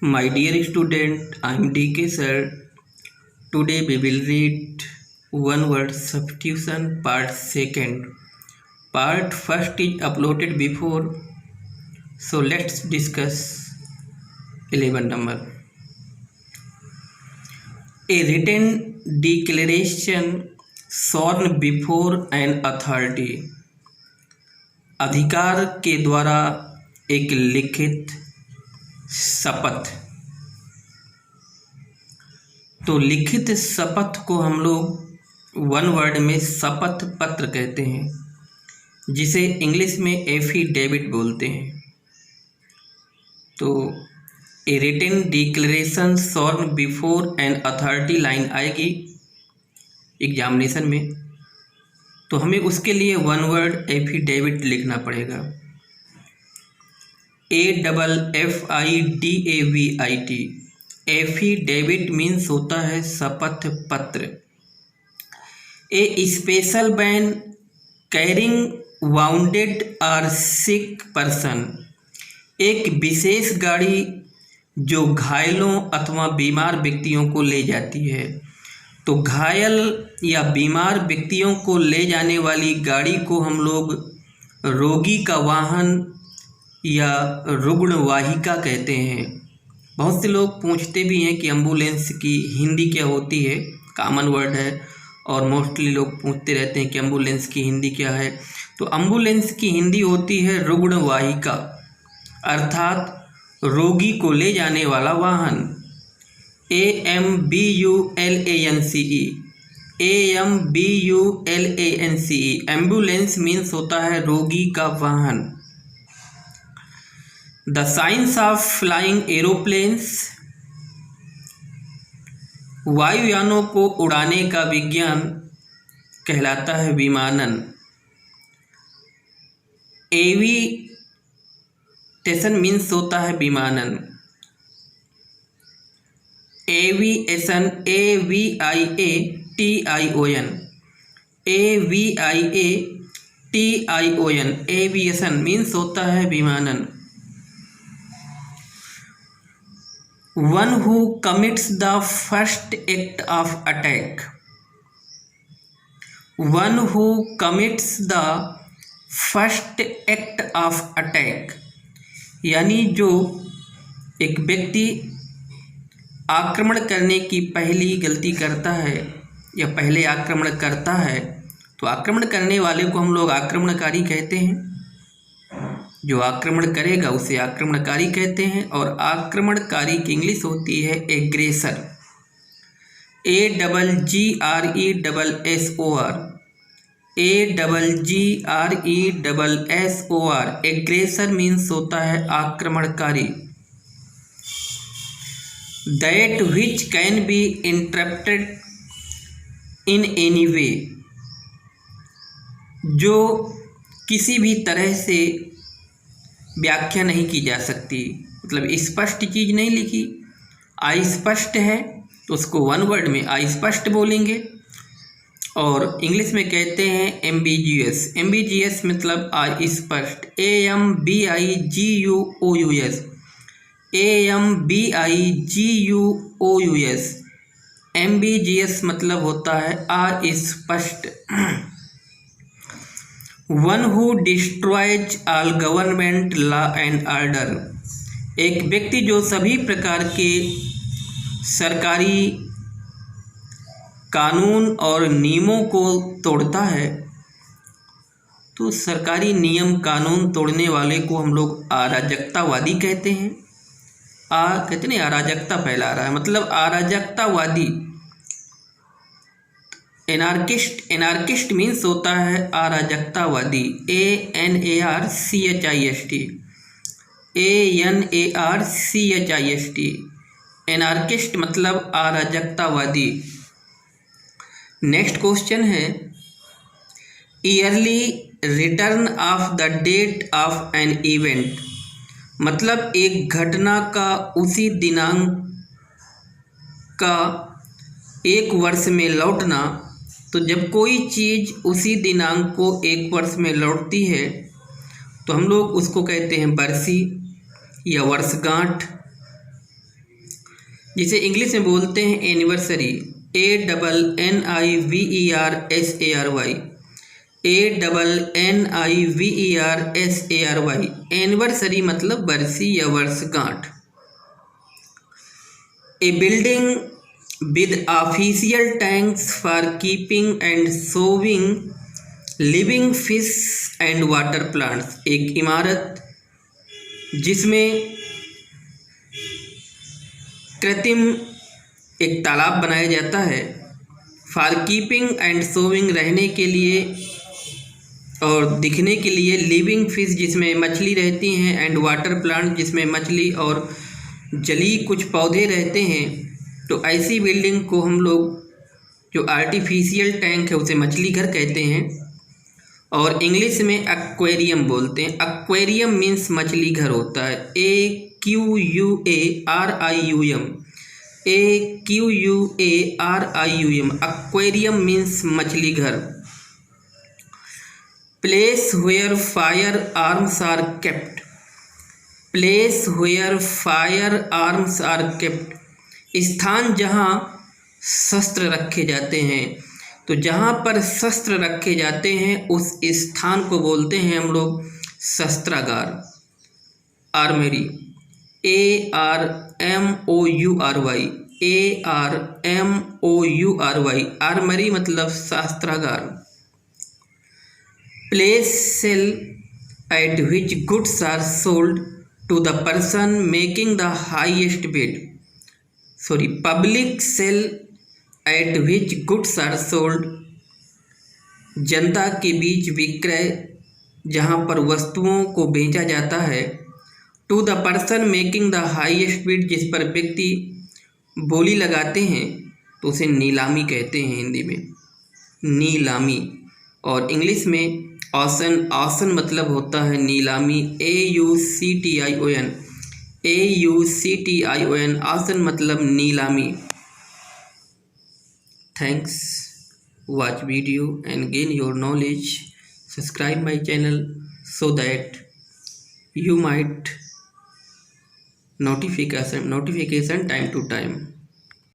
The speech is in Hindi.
My dear student, I am DK sir. Today we will read one word substitution part second. Part first is uploaded before. So let's discuss 11 number. A written declaration sworn before an authority. अधिकार के द्वारा एक लिखित शपथ। तो लिखित शपथ को हम लोग वन वर्ड में शपथ पत्र कहते हैं, जिसे इंग्लिश में एफिडेविट बोलते हैं। तो a written declaration sworn before an authority line आएगी एग्जामिनेशन में, तो हमें उसके लिए वन वर्ड एफिडेविट लिखना पड़ेगा। AFFIDAVIT एफिडेविट मीन्स होता है शपथ पत्र। ए स्पेशल वैन कैरिंग वाउंडेड और सिक पर्सन, एक विशेष गाड़ी जो घायलों अथवा बीमार व्यक्तियों को ले जाती है। तो घायल या बीमार व्यक्तियों को ले जाने वाली गाड़ी को हम लोग रोगी का वाहन या रुग्ण वाहिका कहते हैं। बहुत से लोग पूछते भी हैं कि एम्बुलेंस की हिंदी क्या होती है, कॉमन वर्ड है और मोस्टली लोग पूछते रहते हैं कि एम्बुलेंस की हिंदी क्या है। तो एम्बुलेंस की हिंदी होती है रुग्ण वाहिका, अर्थात रोगी को ले जाने वाला वाहन। AMBULANCE एम्बुलेंस मीन्स होता है रोगी का वाहन। The science of flying aeroplanes, वायुयानों को उड़ाने का विज्ञान कहलाता है विमानन। एविटेशन मीन्स होता है विमानन। एविएशन AVIATION एविएशन मीन्स होता है विमानन। One who commits the first act of attack, one who commits the first act of attack यानी जो एक व्यक्ति आक्रमण करने की पहली गलती करता है या पहले आक्रमण करता है, तो आक्रमण करने वाले को हम लोग आक्रमणकारी कहते हैं। जो आक्रमण करेगा उसे आक्रमणकारी कहते हैं। और आक्रमणकारी की इंग्लिश होती है एग्रेसर, AGGRESSOR एग्रेसर मीन्स होता है आक्रमणकारी। That which can be interrupted in any way, जो किसी भी तरह से व्याख्या नहीं की जा सकती, मतलब स्पष्ट चीज़ नहीं लिखी। अस्पष्ट है तो उसको वन वर्ड में अस्पष्ट बोलेंगे। और इंग्लिश में कहते हैं एम्बिगियस मतलब अस्पष्ट, AMBIGUOUS एम्बिगियस मतलब होता है अस्पष्ट। One who destroys all government law and order, एक व्यक्ति जो सभी प्रकार के सरकारी कानून और नियमों को तोड़ता है। तो सरकारी नियम कानून तोड़ने वाले को हम लोग अराजकतावादी कहते हैं। कहते नहीं अराजकता फैला रहा है, मतलब अराजकतावादी। एनार्किस्ट मीन्स होता है अराजकतावादी, ANARCHIST एनार्किस्ट मतलब अराजकतावादी। नेक्स्ट क्वेश्चन है yearly return of the date of an event, मतलब एक घटना का उसी दिनांक का एक वर्ष में लौटना। तो जब कोई चीज़ उसी दिनांक को एक वर्ष में लौटती है तो हम लोग उसको कहते हैं बरसी या वर्षगांठ। जिसे इंग्लिश में बोलते हैं एनिवर्सरी, ANNIVERSARY, ANNIVERSARY। एनिवर्सरी मतलब बरसी या वर्षगांठ। ए building with official tanks for keeping and sowing living fish and water plants। एक इमारत जिसमें कृत्रिम एक तालाब बनाया जाता है, फॉर कीपिंग एंड सोविंग रहने के लिए और दिखने के लिए, लिविंग फिश जिसमें मछली रहती हैं, एंड वाटर प्लांट जिसमें मछली और जली कुछ पौधे रहते हैं। तो ऐसी बिल्डिंग को हम लोग, जो आर्टिफिशियल टैंक है, उसे मछली घर कहते हैं और इंग्लिश में एक्वेरियम बोलते हैं। एक्वेरियम मीन्स मछली घर होता है, AQUARIUM, AQUARIUM। एक्वेरियम मीन्स मछली घर। Place where firearms are kept, place where firearms are kept. स्थान जहाँ शस्त्र रखे जाते हैं, तो जहाँ पर शस्त्र रखे जाते हैं उस स्थान को बोलते हैं हम लोग शस्त्रागार। आर्मरी, ARMOURY, ARMOURY, आर्मरी मतलब शस्त्रागार। Place sale at which goods are sold to the person making the highest bid, public sale at which goods are sold, जनता के बीच विक्रय जहाँ पर वस्तुओं को बेचा जाता है, to the person making the highest bid जिस पर व्यक्ति बोली लगाते हैं, तो उसे नीलामी कहते हैं हिंदी में, नीलामी। और इंग्लिश में ऑक्शन, ऑक्शन मतलब होता है नीलामी, AUCTION, AUCTION, ऑक्शन मतलब नीलामी। Thanks, watch video and gain your knowledge. Subscribe my channel so that you might notification time to time.